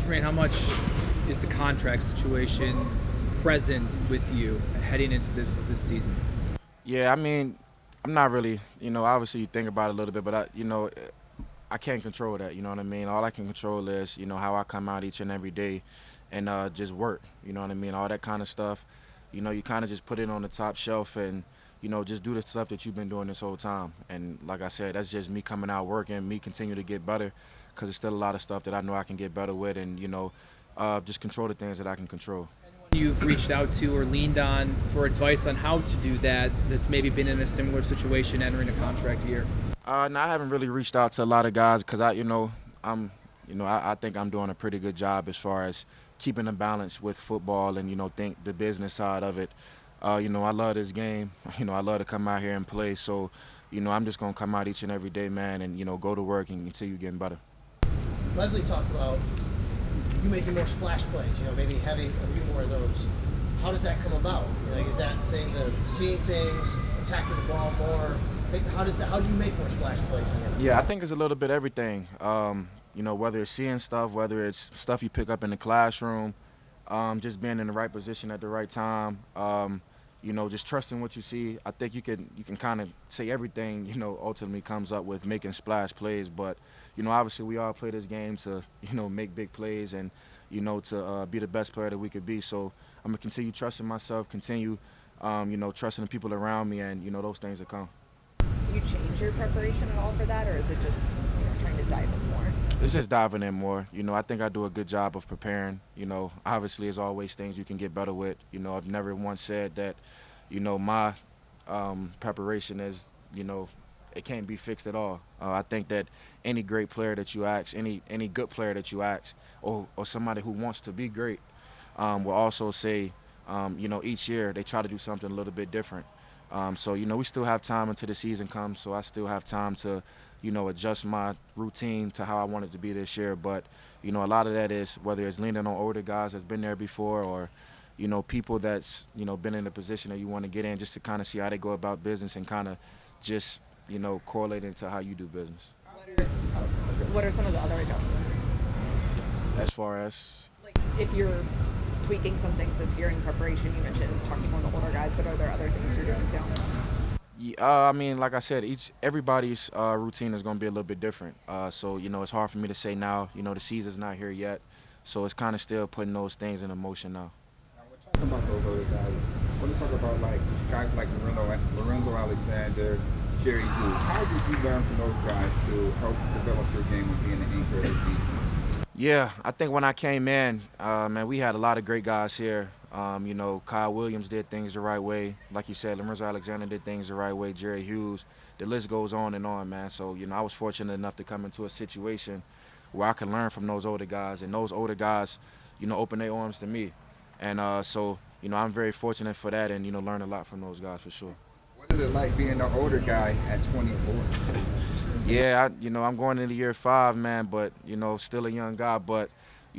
Tremaine, how much is the contract situation present with you heading into this season? Yeah, I mean, I'm not really, obviously you think about it a little bit, but I can't control that, you know what I mean? All I can control is, how I come out each and every day and just work, you know what I mean? All that kind of stuff, you kind of just put it on the top shelf and, just do the stuff that you've been doing this whole time. And like I said, that's just me coming out working, me continue to get better because there's still a lot of stuff that I know I can get better with and, just control the things that I can control. You've reached out to or leaned on for advice on how to do that that's maybe been in a similar situation entering a contract year? No, I haven't really reached out to a lot of guys because I think I'm doing a pretty good job as far as keeping a balance with football and, think the business side of it. I love this game. I love to come out here and play. So, I'm just going to come out each and every day, man, and, go to work and continue getting better. Leslie talked about you making more splash plays, maybe having a few more of those. How does that come about? Is that things of seeing things, attacking the ball more? How do you make more splash plays? Yeah, I think it's a little bit everything. Whether it's seeing stuff, whether it's stuff you pick up in the classroom, just being in the right position at the right time, just trusting what you see. I think you can kind of say everything, ultimately comes up with making splash plays. But, obviously we all play this game to, make big plays and, to be the best player that we could be. So I'm going to continue trusting myself, continue, trusting the people around me and, those things that come. Do you change your preparation at all for that, or is it just trying to dive in more? It's just diving in more. I think I do a good job of preparing. Obviously there's always things you can get better with. I've never once said that, my preparation is, it can't be fixed at all. I think that any great player that you ask, any good player that you ask, or somebody who wants to be great, will also say, each year they try to do something a little bit different. So, we still have time until the season comes, so I still have time to, adjust my routine to how I want it to be this year. But, a lot of that is whether it's leaning on older guys that's been there before or, people that's, been in the position that you want to get in just to kind of see how they go about business and kind of just, correlate into how you do business. What are some of the other adjustments? As far as? Like if you're tweaking some things this year in preparation, you mentioned talking more to older guys, but are there other things you're doing too? Yeah, I mean, like I said, everybody's routine is going to be a little bit different. So, it's hard for me to say now. The season's not here yet. So it's kind of still putting those things in motion now. Now, we're talking about those other guys. I want to talk about guys like Lorenzo Alexander, Jerry Hughes. How did you learn from those guys to help develop your game and being the anchor of this defense? Yeah, I think when I came in, man, we had a lot of great guys here. Kyle Williams did things the right way. Like you said, Lorenzo Alexander did things the right way. Jerry Hughes, the list goes on and on, man. So, I was fortunate enough to come into a situation where I could learn from those older guys. And those older guys, open their arms to me. And so, I'm very fortunate for that and, learn a lot from those guys for sure. What is it like being an older guy at 24? Yeah, I'm going into year 5, man, but, still a young guy. But,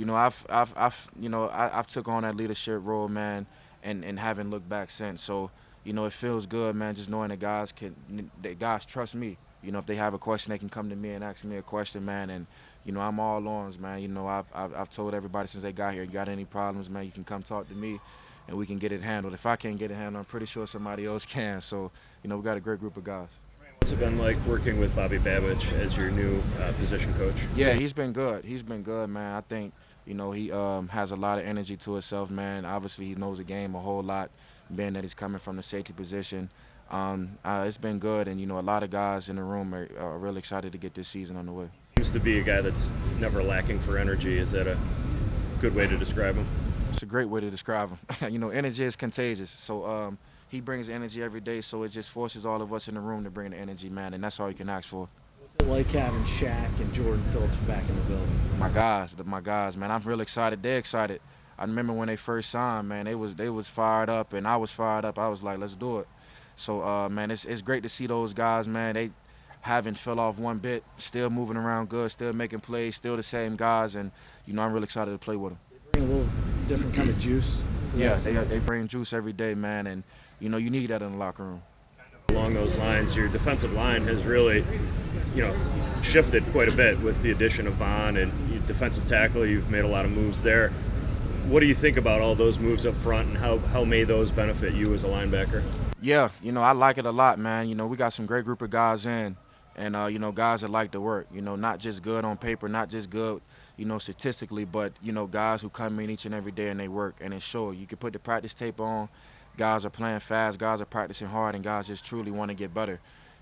I've took on that leadership role, man, and haven't looked back since. So, it feels good, man, just knowing that guys trust me. If they have a question, they can come to me and ask me a question, man. And, I'm all arms, man. I've told everybody since they got here, you got any problems, man, you can come talk to me and we can get it handled. If I can't get it handled, I'm pretty sure somebody else can. So, we got a great group of guys. What's it been like working with Bobby Babich as your new position coach? Yeah, he's been good. He's been good, man. I think, he has a lot of energy to himself, man. Obviously, he knows the game a whole lot, being that he's coming from the safety position. It's been good, and, a lot of guys in the room are really excited to get this season on the way. Seems to be a guy that's never lacking for energy. Is that a good way to describe him? It's a great way to describe him. Energy is contagious. So he brings energy every day, so it just forces all of us in the room to bring the energy, man, and that's all you can ask for. What's it like having Shaq and Jordan Phillips back in the building? My guys, man. I'm real excited. They're excited. I remember when they first signed, man, they was fired up, and I was fired up. I was like, let's do it. So, man, it's great to see those guys, man. They haven't fell off one bit, still moving around good, still making plays, still the same guys, and, I'm really excited to play with them. They bring a little different kind of juice. Yeah, they bring juice every day, man, and, you need that in the locker room. Along those lines, your defensive line has really shifted quite a bit with the addition of Vaughn and defensive tackle. You've made a lot of moves there. What do you think about all those moves up front, and how may those benefit you as a linebacker? Yeah, I like it a lot, man. We got some great group of guys in, and guys that like to work. Not just good on paper, not just good, statistically, but guys who come in each and every day and they work, and it's sure you can put the practice tape on. Guys are playing fast, guys are practicing hard, and guys just truly want to get better.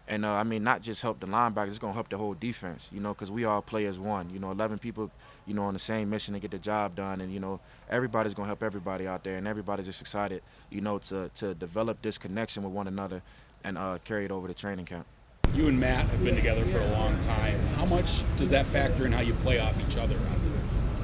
And, not just help the linebackers, it's going to help the whole defense, because we all play as one. 11 people, on the same mission to get the job done. And, everybody's going to help everybody out there, and everybody's just excited, to develop this connection with one another and carry it over to training camp. You and Matt have been together for a long time. How much does that factor in how you play off each other?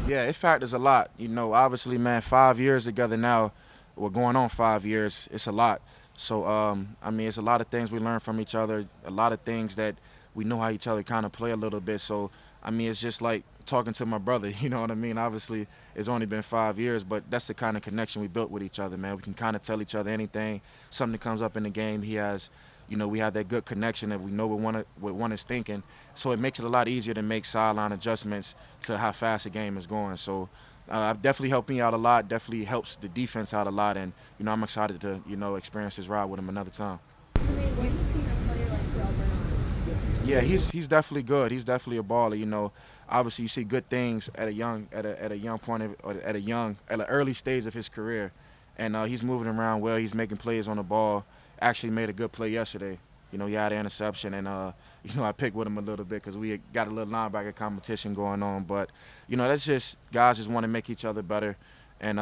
Yeah, it factors a lot. Obviously, man, 5 years together now, we're going on 5 years. It's a lot. So, it's a lot of things we learn from each other, a lot of things that we know how each other kind of play a little bit. So, it's just like talking to my brother, you know what I mean? Obviously, it's only been 5 years, but that's the kind of connection we built with each other, man. We can kind of tell each other anything, something that comes up in the game. He has, we have that good connection that we know what one is thinking. So it makes it a lot easier to make sideline adjustments to how fast the game is going. So, definitely helped me out a lot, definitely helps the defense out a lot, and, I'm excited to, experience this ride with him another time. What do you see in a player like Terrell Bernard? Yeah, he's definitely good. He's definitely a baller, Obviously, you see good things at a young point or at an early stage of his career, and he's moving around well. He's making plays on the ball. Actually made a good play yesterday. He had an interception, and I picked with him a little bit because we got a little linebacker competition going on. But that's just guys just want to make each other better, and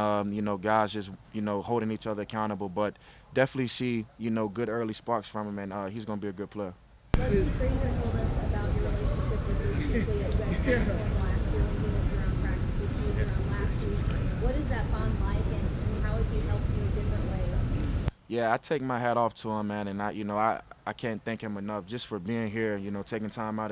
guys just holding each other accountable. But definitely see good early sparks from him, and he's gonna be a good player. Leslie Frazier told us about your relationship with Bruce Kuechly. You guys had him last year when he was around practices. He was around last week. What is that bond like, and how has he helped you in different ways? Yeah, I take my hat off to him, man, and I can't thank him enough just for being here. Taking time out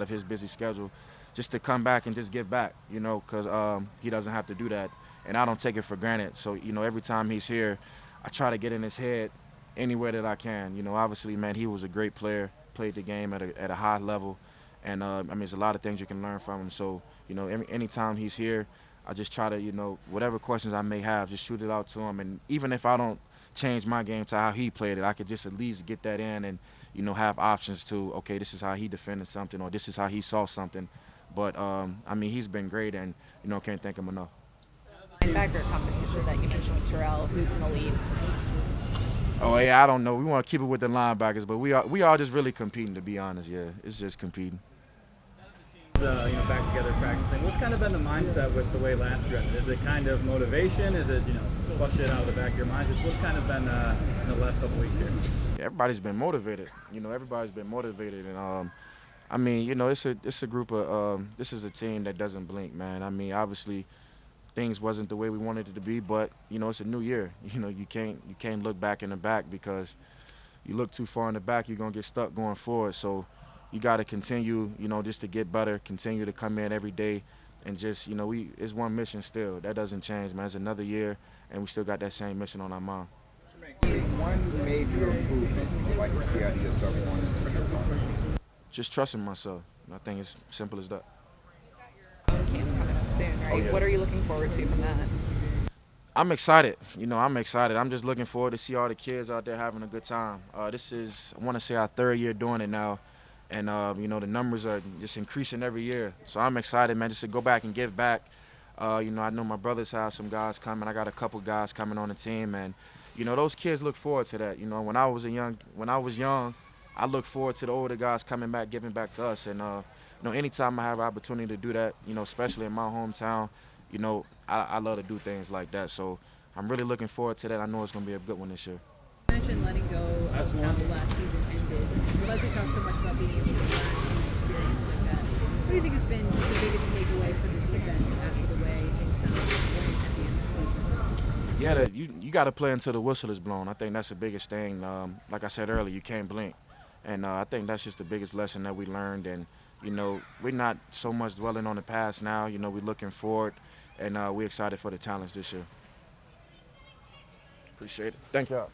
of his busy schedule, just to come back and just give back. Because he doesn't have to do that, and I don't take it for granted. So every time he's here, I try to get in his head anywhere that I can. Obviously, man, he was a great player, played the game at a high level, and there's a lot of things you can learn from him. So anytime he's here, I just try to, whatever questions I may have, just shoot it out to him. And even if I don't change my game to how he played it, I could just at least get that in and, have options to, okay, this is how he defended something, or this is how he saw something. But, he's been great, and, can't thank him enough. Linebacker competition that you mentioned with Terrell, who's in the lead? Oh, yeah, I don't know. We want to keep it with the linebackers, but we are just really competing, to be honest, yeah. It's just competing. Back together practicing. What's kind of been the mindset with the way last year ended? Is it kind of motivation? Is it, flush it out of the back of your mind? Just what's kind of been in the last couple weeks here? Yeah, everybody's been motivated. Everybody's been motivated. And, it's a group of, this is a team that doesn't blink, man. Obviously, things wasn't the way we wanted it to be, but, it's a new year. You can't look back in the back, because you look too far in the back, you're going to get stuck going forward. So, you got to continue, just to get better, continue to come in every day, and just, it's one mission still. That doesn't change, man. It's another year, and we still got that same mission on our mind. One major improvement you'd like to see out of yourself going into your fall? Just trusting myself. I think it's simple as that. Camp coming up soon, right? Oh, yeah. What are you looking forward to from that? I'm excited. I'm excited. I'm just looking forward to see all the kids out there having a good time. This is, I want to say, our third year doing it now. And, the numbers are just increasing every year. So I'm excited, man, just to go back and give back. I know my brothers have some guys coming. I got a couple guys coming on the team. And, those kids look forward to that. When I was young, I look forward to the older guys coming back, giving back to us. And, anytime I have an opportunity to do that, especially in my hometown, I love to do things like that. So I'm really looking forward to that. I know it's going to be a good one this year. You mentioned letting go of how the last season ended. Leslie talked so much about being able to go back to an experience like that. What do you think has been the biggest takeaway for the defense after the way things kind of went at the end of the season? Yeah, you got to play until the whistle is blown. I think that's the biggest thing. Like I said earlier, you can't blink. And I think that's just the biggest lesson that we learned. And, we're not so much dwelling on the past now. We're looking forward, and we're excited for the challenge this year. Appreciate it. Thank y'all.